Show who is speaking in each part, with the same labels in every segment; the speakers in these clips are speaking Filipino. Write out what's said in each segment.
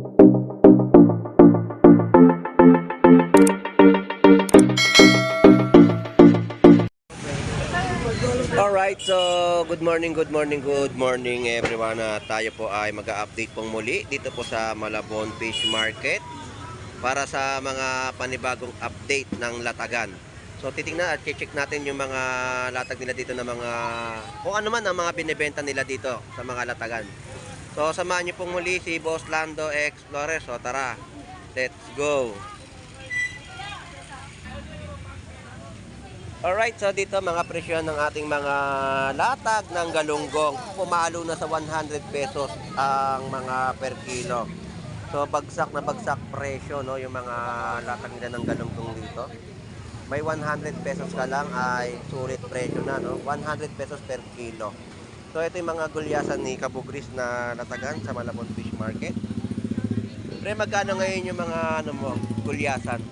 Speaker 1: Alright, so good morning everyone. Tayo po ay mag-update pong muli dito po sa Malabon Fish Market para sa mga panibagong update ng latagan. So titingnan at check natin yung mga latag nila dito na mga kung ano man ang mga binebenta nila dito sa mga latagan. So samahan niyo pong muli si Boss Lando Explorer. So tara, let's go. Alright, so dito mga presyo ng ating mga latag ng galunggong. Pumalo na sa 100 pesos ang mga per kilo. So bagsak na bagsak presyo, no, yung mga latag nila ng galunggong dito. May 100 pesos ka lang ay sulit presyo na, no? 100 pesos per kilo. So ito yung mga gulyasan ni Kabugris na latagan sa Malabon Fish Market. Pre, magkano ngayon yung mga ano mo, gulyasan?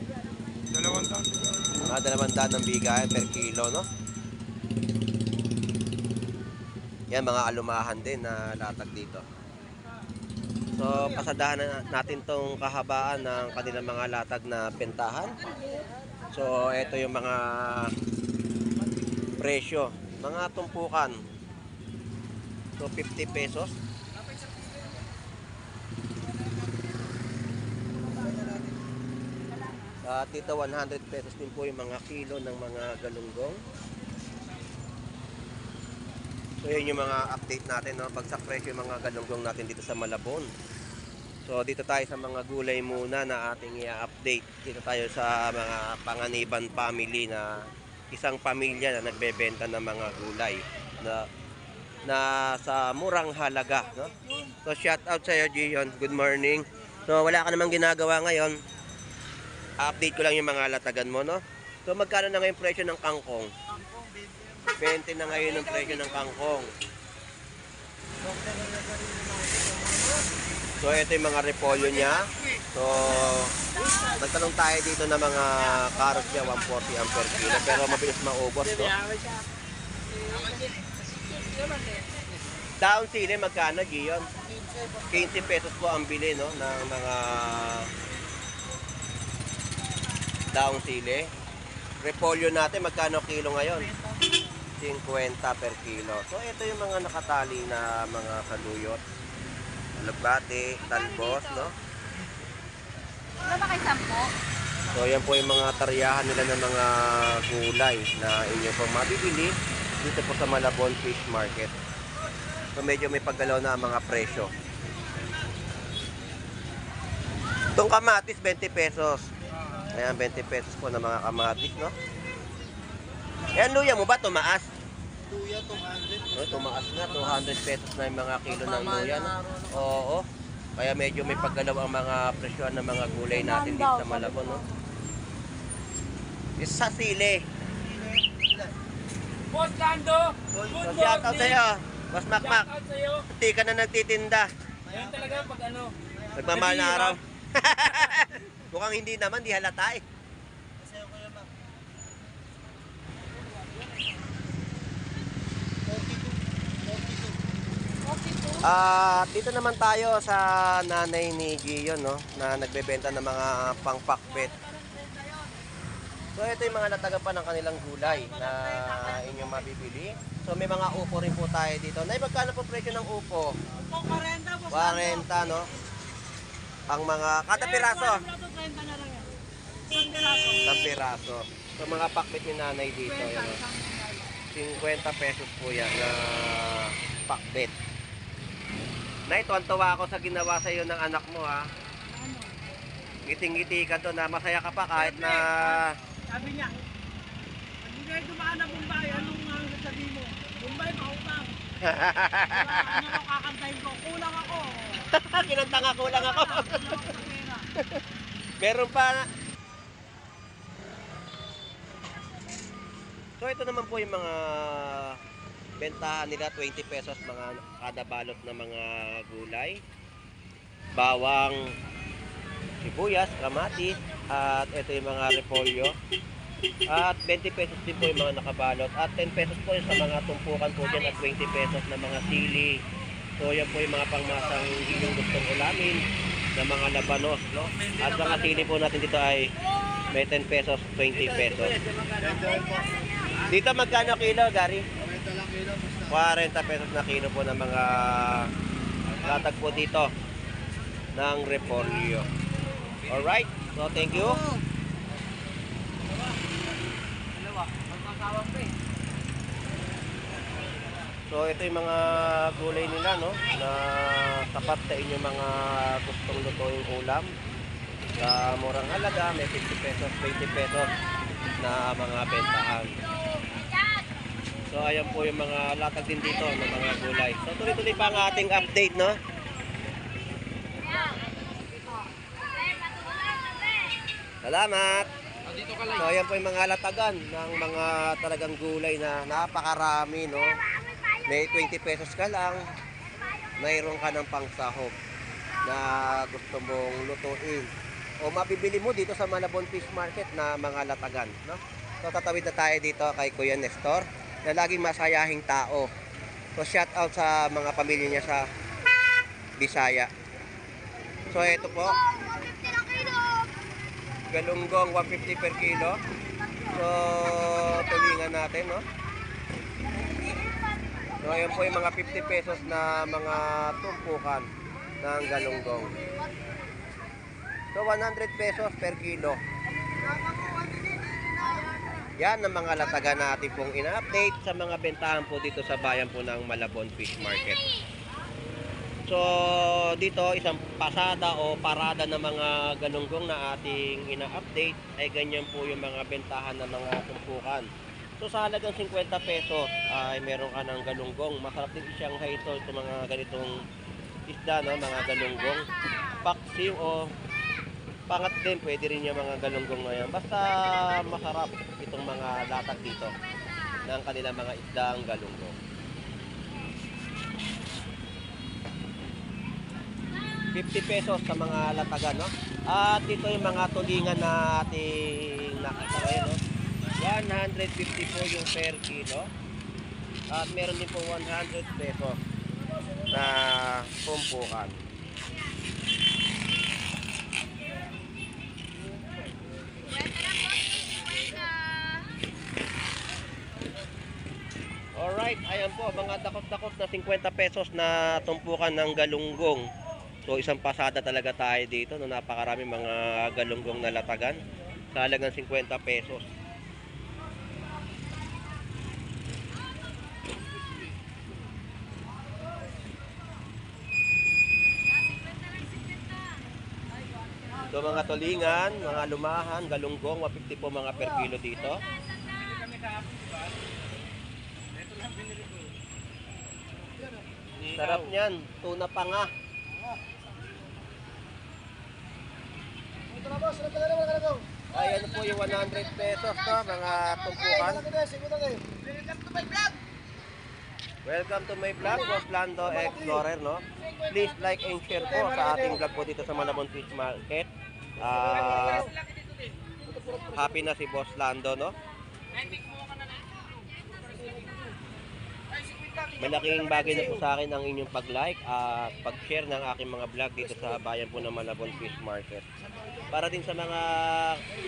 Speaker 2: 200.
Speaker 1: Mga 200 ng bigay per kilo, no? Yan, mga alumahan din na latag dito. So, pasadahan na natin tong kahabaan ng kanilang mga latag na bentahan. So, ito yung mga presyo. Mga tumpukan. So, 50 pesos. At dito 100 pesos din po yung mga kilo ng mga galunggong. So yun yung mga update natin, no? Bagsak presyo yung mga galunggong natin dito sa Malabon. So dito tayo sa mga gulay muna na ating i-update. Dito tayo sa mga Panganiban family na isang pamilya na nagbebenta ng mga gulay na sa murang halaga, no? So shout out sa iyo, Gion. Good morning. So wala ka namang ginagawa ngayon. Update ko lang yung mga latagan mo, no? So magkano na ngayon presyo ng kangkong? 20 na ngayon ang presyo ng kangkong. So ito yung mga repolyo niya. So nagtanong tayo dito na mga carrots niya 140 ang per kilo, pero mabilis maubos, no? Down sili magkano, Gion? 15 pesos po ang bili, no, ng mga daong sili. Repolyo natin magkano kilo ngayon? 50 per kilo. So ito yung mga nakatali na mga saluyot, alugbati, talbos, no?
Speaker 3: Ano ba kay sampo?
Speaker 1: So yan po yung mga taryahan nila ng mga gulay na inyo po mabibili dito po sa Malabon Fish Market. So medyo may paggalaw na ang mga presyo. Itong kamatis 20 pesos. Ayan, 20 pesos po na mga kamatis, no? Ayan, luya mo ba? Tumaas?
Speaker 2: Luya, 200.
Speaker 1: No, tumaas na. 200 pesos na yung mga kilo ng luya, no? Oo. Kaya medyo may paggalaw ang mga presyon ng mga gulay natin dito sa Malabon, no? Isa sa sili.
Speaker 4: Boss Lando, good
Speaker 1: So,
Speaker 4: morning.
Speaker 1: shout out sa'yo. Boss Makmak.
Speaker 4: Shout out sa'yo.
Speaker 1: Hindi ka na nagtitinda.
Speaker 4: Ayun talaga pag ano.
Speaker 1: Nagmamahal na araw. Mukhang hindi naman, di halata eh. Dito naman tayo sa nanay ni Gion, no, na nagbebenta ng mga pangpakbet. So ito yung mga latagan pa ng kanilang gulay na inyong mabibili. So may mga upo rin po tayo dito. Nay, magkano po presyo ng upo?
Speaker 4: Upo 40, boss.
Speaker 1: 40, no? Ang mga kada piraso.
Speaker 4: 30 na lang yan. Isang piraso.
Speaker 1: Isang piraso. So mga pakbet ni nanay dito, yan, no? 50 pesos po yan na pakbet. Nay, tuwan-tuwa ako sa ginawa sa iyo ng anak mo, ha.
Speaker 4: Ano?
Speaker 1: Ngiting-ngiti ka doon, na masaya ka pa kahit na
Speaker 4: Sabi niya, pag hindi kayo dumaan na Bombay, anong sasabihin mo? Bombay, mautang. Ano ko kakantahin ko? Kulang ako.
Speaker 1: kinanta nga, kulang ako.
Speaker 4: Kulang ako sa pera.
Speaker 1: Meron pa. So ito naman po yung mga bentahan nila, 20 pesos mga kada balot na mga gulay. Bawang, sibuyas, kamatis, at ito yung mga repolyo. At 20 pesos din po yung mga nakabalot. At 10 pesos po yung sa mga tumpukan po dyan at 20 pesos na mga sili. So yan po yung mga pangmasang inyong gustong ulamin. na mga labanos, no? At mga sili po natin dito ay may 10 pesos, 20 pesos. Dito magkano kilo, Gary?
Speaker 2: 40 lang kilo. Basta.
Speaker 1: 40 pesos na kilo po ng mga latag po dito ng repolyo. Alright, so thank you. So ito yung mga gulay nila, no, na sapat sa inyo mga gustong lutuing ulam. Sa murang halaga, may 50 pesos, 20 pesos na mga bentahan. So ayan po yung mga latag din dito ng mga gulay. So tuloy-tuloy pa ang ating update, no. Salamat. So ayan po yung mga latagan ng mga talagang gulay na napakarami, no. May 20 pesos ka lang, mayroon ka ng pangsahog na gusto mong lutuin. O mabibili mo dito sa Malabon Fish Market na mga latagan, no? So tatawid na tayo dito kay Kuya Nestor na laging masayahing tao. So shout out sa mga pamilya niya sa Bisaya. So ito po, galunggong 150 per kilo. So tulingan natin, no? So ayan po yung mga 50 pesos na mga tumpukan ng galunggong. So 100 pesos per kilo. Yan ang mga lataga natin pong ina-update sa mga bentahan po dito sa bayan po ng Malabon Fish Market. So dito isang pasada o parada ng mga galunggong na ating ina-update ay ganyan po yung mga bentahan ng mga tumpukan. So sa halagang 50 pesos ay meron ka ng galunggong. Masarap din i-Shanghai ito sa mga ganitong isda, no? Mga galunggong. Paksiw o pangat din, pwede rin yung mga galunggong na yan. Basta masarap itong mga latag dito ng kanilang mga isdang galunggong. 50 pesos sa mga latagan, no? At dito yung mga tulingan na ating nakita ngayon, no? 150 po yung per kilo. At meron din po 100 pesos na tumpukan. Alright, ayan po, mga dakot-dakot na 50 pesos na tumpukan ng galunggong. So isang pasada talaga tayo dito, no? Napakarami mga galunggong na latagan sa halagang 50 pesos. So mga tulingan, mga lumahan, galunggong, 150 po mga per kilo dito. Sarap niyan, tuna pa nga. Ayan po yung 100 pesos, no, mga tumpukan. Welcome to my vlog, Boss Lando Explorer, no. Please like and share po sa ating vlog po dito sa Malabon Fish Market. Happy na si Boss Lando, no. Malaking bagay na po sa akin ang inyong pag-like at pag-share ng aking mga vlog dito sa bayan po ng Malabon Fish Market. Para din sa mga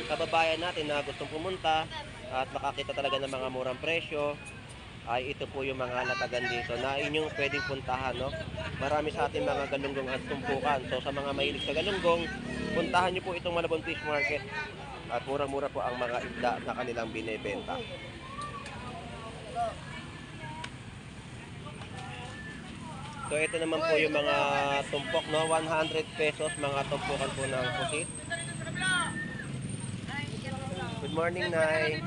Speaker 1: kababayan natin na gustong pumunta at makakita talaga ng mga murang presyo, ay ito po yung mga latagan dito na inyong pwedeng puntahan, no? Marami sa ating mga galunggong at tumpukan. So sa mga mahilig sa galunggong, puntahan niyo po itong Malabon Fish Market at mura-mura po ang mga isda na kanilang binebenta. So ito naman po yung mga tumpok, no? 100 pesos mga tumpukan po ng pusit. Good morning, Nay.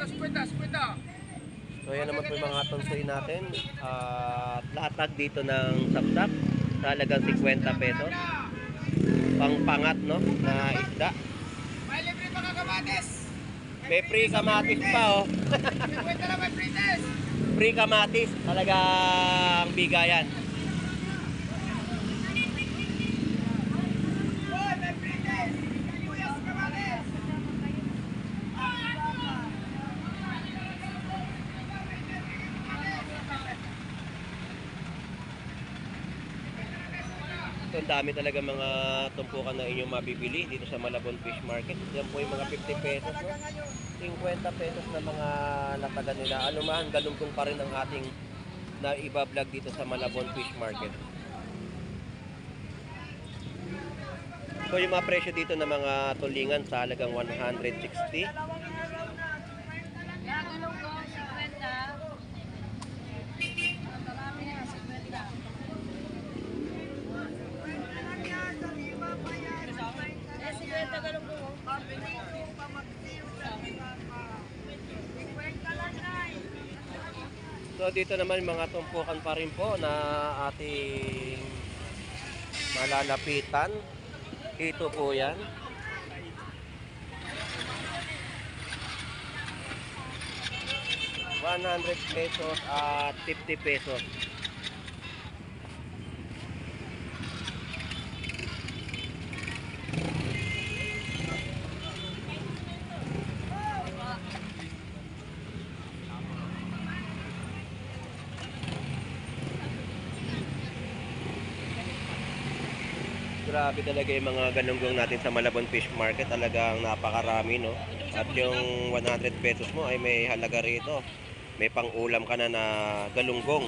Speaker 1: So yan naman po yung mga tunsoy natin. At lahat dito ng sapsap sa halagang 50 pesos. Pangpangat, no, na isda.
Speaker 4: May libre pa ka kamatis.
Speaker 1: May free kamatis pa, oh.
Speaker 4: Kwenta na may princess.
Speaker 1: Free kamatis, talagang bigayan.
Speaker 4: Hoy, may princess. Kuyas kamatis.
Speaker 1: So ang dami talaga mga tumpukan na inyong mabibili dito sa Malabon Fish Market. Yan po yung mga 50 pesos, no? 50 pesos na mga latagan nila. Anuman, galunggong pa rin ang ating na iba-vlog dito sa Malabon Fish Market. So yung mga presyo dito ng mga tulingan sa halagang 160.
Speaker 3: Kaya ganun ko, 50. Marami na, 50. Eh, 50 ganun ko.
Speaker 1: So dito naman mga tumpukan pa rin po na ating malalapitan. Ito po yan. ₱100 at 50 pesos. Grabe talaga yung mga galunggong natin sa Malabon Fish Market. Talagang napakarami, no? At yung 100 pesos mo ay may halaga rito. May pang-ulam ka na na galunggong.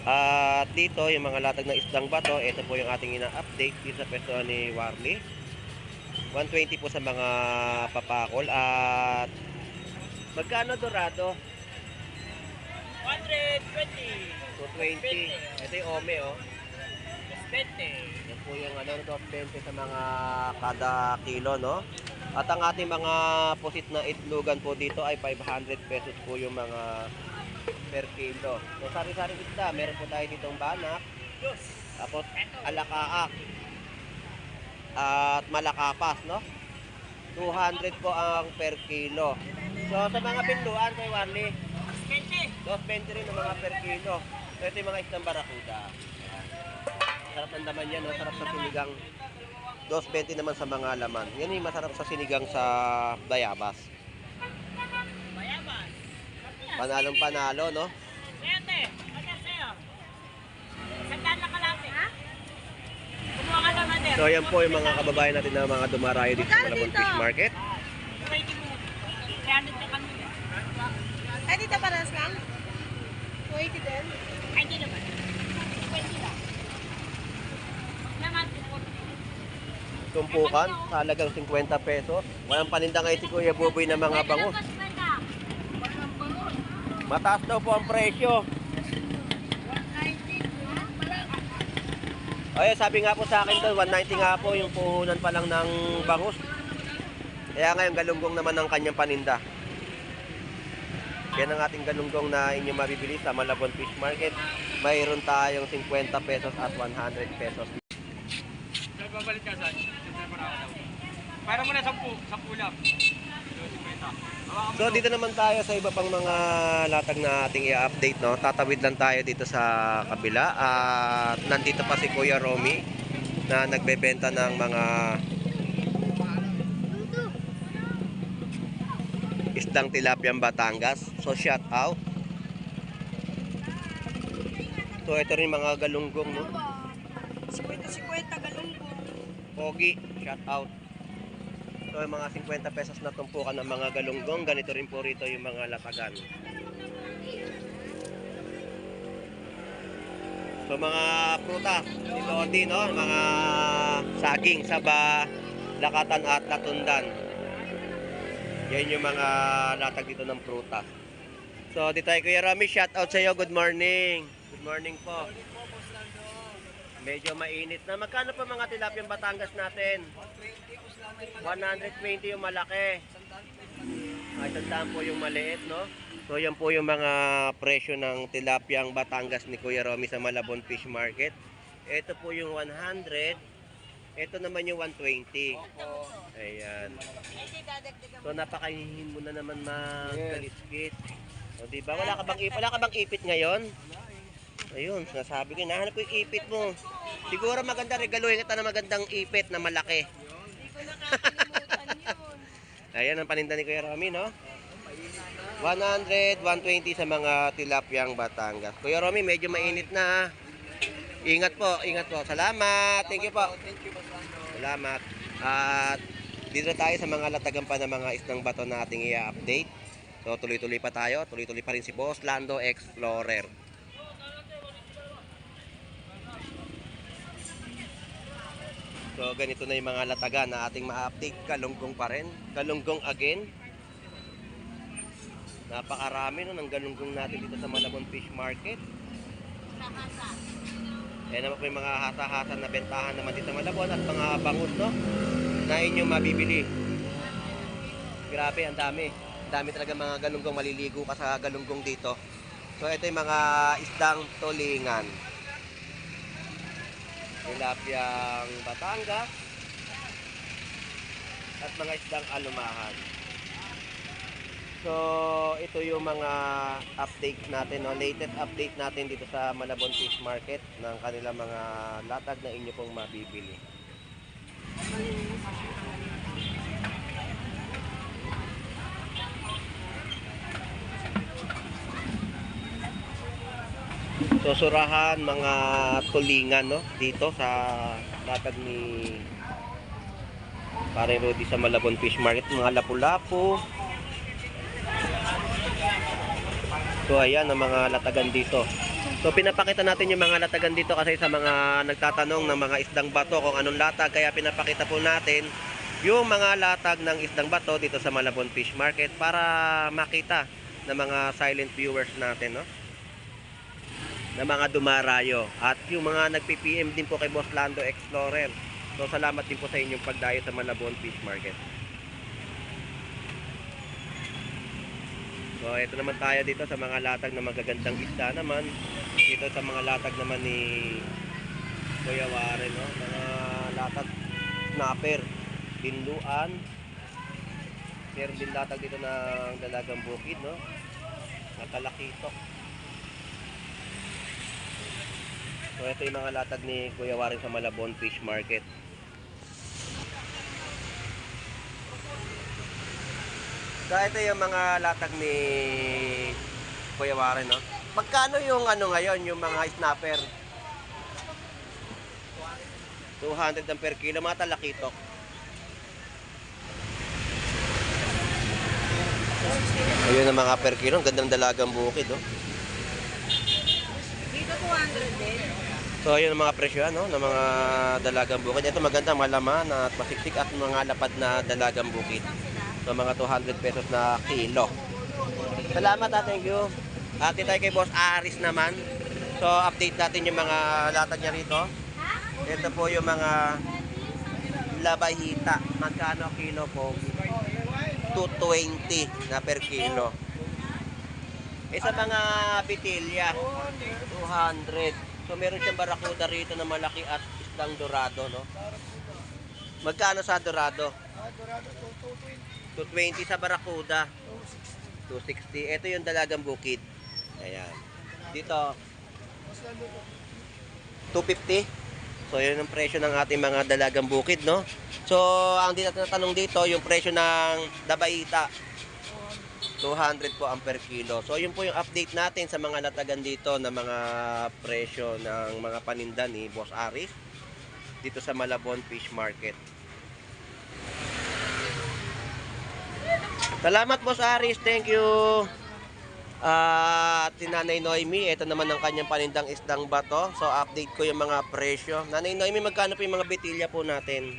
Speaker 1: At dito, yung mga latag ng isdang bato, ito po yung ating ina-update dito sa pwesto ni Warley. 120 po sa mga papakol. At magkano dorado?
Speaker 4: 120.
Speaker 1: 220. Ito yung ome, oh.
Speaker 4: 20.
Speaker 1: Yan po yung ano, 220 sa mga kada kilo, no? At ang ating mga pusit na itlogan po dito ay 500 pesos po yung mga per kilo. So sari-sari isda, meron po tayo ditong banak, tapos alakaak, at malakapas, no? 200 po ang per kilo. So sa mga pinduan kay Warley, 220 rin ang mga per kilo. So ito yung mga isdang barakuda. Sarap ng laman yan, no? Sarap sa sinigang. 220 naman sa mga laman. Yan yung masarap sa sinigang sa bayabas. Panalong panalo, no?
Speaker 4: Sete, ano sa'yo? Sandaan na kalate. Ha? Kumuha ka naman din.
Speaker 1: So yan po yung mga kababayan natin na mga dumarayo dito sa Malabon Fish Market.
Speaker 4: Pwede mo. Kaya nito kami.
Speaker 3: Ay, dito paras lang? 280 din?
Speaker 4: Ay, di naman. 20 lang. Naman,
Speaker 1: Tumpukan, talagang 50 pesos. Walang paninda ngayon si Kuya Buboy ng mga bangus. Mataas daw po ang presyo. Ay, sabi nga po sa akin doon, 190 nga po yung puhunan pa lang ng bangus. Kaya ngayon galunggong naman ang kanyang paninda. Yan ang ating galunggong na inyong mabibili sa Malabon Fish Market. Mayroon tayong 50 pesos at 100 pesos.
Speaker 2: Nagbabalik ka saan? Para mo na 10 lang. 50.
Speaker 1: So dito naman tayo sa iba pang mga latag na ating i-update, no? Tatawid lang tayo dito sa kabila at nandito pa si Kuya Romy na nagbebenta ng mga isdang tilapiyang Batangas. So shout out. So ito rin mga galunggong, no?
Speaker 3: 50 galunggong.
Speaker 1: Pogi, shout out. So yung mga 50 pesos na tumpukan ng mga galunggong, ganito rin po rito yung mga latagan. So mga prutas, ito din, no? Mga saging, saba, lakatan at latundan. Yan yung mga latag dito ng prutas. So dito tayo Kuya Rami, shout out sa iyo. Good morning. Good morning po. Medyo mainit na. Magkano pa mga tilapiyang Batangas natin? 120 yung malaki. Ay, tandaan po yung maliit, no? So, yan po yung mga presyo ng tilapiyang Batangas ni Kuya Romy sa Malabon Fish Market. Ito po yung 100. Ito naman yung 120. Ayan. So, napakahihin mo na naman magkaliskit. O, diba? Wala ka bang ipit ngayon? Ayun, sinasabi ko, nahanap ko yung ipit mo. Siguro maganda, regaluhin kita na magandang ipit na malaki.
Speaker 3: Hindi ko nakakalimutan yun.
Speaker 1: Ayan ang paninda ni Kuya Romy, no? 100, 120 sa mga tilapiyang Batangas. Kuya Romy, medyo mainit na. Ingat po, ingat po. Salamat. Thank you po.
Speaker 2: Thank you, Boss Lando.
Speaker 1: Salamat. At dito tayo sa mga latagan pa ng mga isdang bato na ating i-update. So tuloy-tuloy pa tayo. Tuloy-tuloy pa rin si Boss Lando Explorer. So ganito na yung mga latagan na ating ma-update. Galunggong pa rin. Galunggong again. Napakarami no ng galunggong natin dito sa Malabon Fish Market. Ayan naman po yung mga hasa-hasa na bentahan naman dito sa Malabon at mga bangus no na inyong mabibili. Grabe, ang dami. Ang dami talaga mga galunggong, maliligo ka sa galunggong dito. So ito yung mga isdang tulingan. Tilapiyang Batangas at mga isdang alumahan. So ito yung mga update natin, no? Latest update natin dito sa Malabon Fish Market ng kanilang mga latag na inyo pong mabibili. So surahan mga tulingan no dito sa latag ni Paring Rudy sa Malabon Fish Market, mga lapu-lapu. So ayan ang mga latagan dito. So pinapakita natin yung mga latagan dito kasi sa mga nagtatanong ng mga isdang bato kung anong latag, kaya pinapakita po natin yung mga latag ng isdang bato dito sa Malabon Fish Market para makita ng mga silent viewers natin, no? Na mga dumarayo at yung mga nagpi-PM din po kay Boss Lando Explorer. So salamat din po sa inyong pagdayo sa Malabon Fish Market. So ito naman tayo dito sa mga latag na magagandang isda naman. Dito sa mga latag naman ni Kuya Warren, no? Mga latag snapper, dinluan. Meron din latag dito ng dalagang bukid, no? Nakalakitok. So ito yung mga latag ni Kuya Warren sa Malabon Fish Market. So ito yung mga latag ni Kuya Warren, no? Magkano yung ano ngayon, yung mga snapper? 200 ang per kilo, mga talakitok. Ayun ang mga per kilo, ang gandang dalagang bukid, no?
Speaker 3: Dito 200 din.
Speaker 1: So ayun ang mga presyo, no, ng mga dalagang bukid. Ito maganda, malaman at masiksik at mga lapad na dalagang bukid. So mga 200 pesos na kilo. Salamat thank you. Ate tayo kay Boss Aris naman. So update natin yung mga latag niya rito. Ito po yung mga labahita. Magkano kilo po? 220 na per kilo. Sa mga bitilya, 200. So meron siyang barakuda rito na malaki at isdang dorado, no? Magkano sa dorado? 220 sa barakuda. 260. Ito yung dalagang bukid. Ayan. Dito 250. So yun ang presyo ng ating mga dalagang bukid, no? So ang tinatanong dito yung presyo ng dabaita. 200 po ang per kilo. So yun po yung update natin sa mga latagan dito na mga presyo ng mga paninda ni Boss Aris dito sa Malabon Fish Market. Salamat Boss Aris, thank you. Nanay Noemi, ito naman ang kanyang panindang isdang bato. So update ko yung mga presyo. Nanay Noemi, magkano po yung mga bitilya po natin?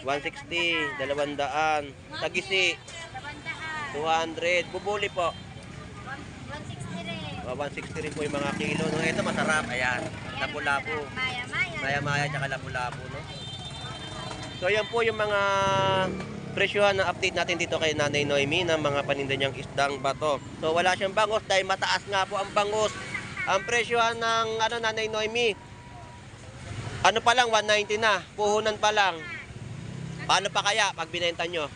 Speaker 1: 160, 200. Tagisi, 200. Bubuli po.
Speaker 3: 160 rin.
Speaker 1: 160 rin po yung mga kilo. No? Ito masarap. Ayan. Lapu-lapu.
Speaker 3: Maya-maya.
Speaker 1: Maya-maya tsaka lapu-lapu. No? So yan po yung mga presyohan na update natin dito kay Nanay Noemi ng mga paninda niyang isdang bato. So wala siyang bangus dahil mataas nga po ang bangus. Ang presyohan ng Nanay Noemi, ano pa lang, 190 na. Puhunan pa lang. Paano pa kaya pag binenta nyo?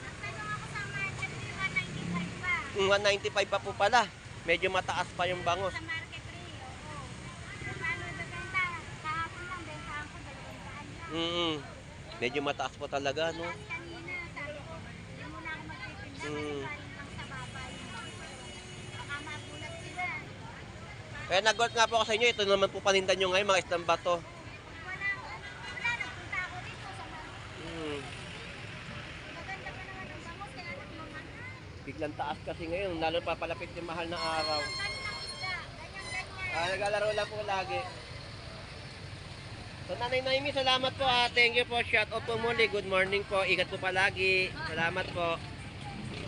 Speaker 1: 195 pa po pala. Medyo mataas pa yung bangus.
Speaker 3: Sa market rin. Paano bebenta? Kahapon lang, bentahan ko 200 lang.
Speaker 1: Medyo mataas po talaga, no?
Speaker 3: Kanina, sabi ko, hindi muna ako magtitinda. Kasi galing lang sa baba yung baka magulat sila.
Speaker 1: Kaya nag-gold nga po ako sa inyo, ito naman po paninda nyo ngayon, mga isdang bato.
Speaker 3: Wala, nagpunta ako dito sa mga.
Speaker 1: Hmm.
Speaker 3: Maganda pa naman ang bangos, kaya nagmamahal.
Speaker 1: Biglang taas kasi ngayon, lalo papalapit yung mahal na araw.
Speaker 3: Ang kanin ng isda, ganyan-ganyan.
Speaker 1: Naglalaro lang po lagi. So, Nanay Naimi, salamat po ha. Thank you po. Shout out po muli. Good morning po. Ingat po palagi. Salamat po.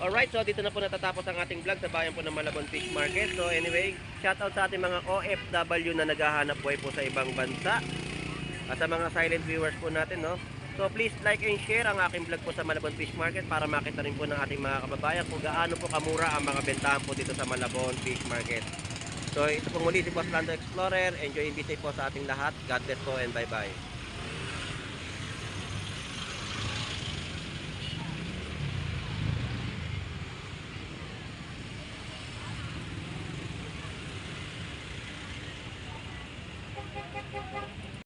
Speaker 1: Alright, so dito na po natatapos ang ating vlog sa bayan po ng Malabon Fish Market. So anyway, shout out sa ating mga OFW na naghahanap buhay po sa ibang bansa. At sa mga silent viewers po natin, no? So please like and share ang aking vlog po sa Malabon Fish Market para makita rin po ng ating mga kababayan kung gaano po kamura ang mga bentahan po dito sa Malabon Fish Market. So ito po muli si Boss Lando Explorer. Enjoy and be safe po sa ating lahat. God bless po and bye-bye.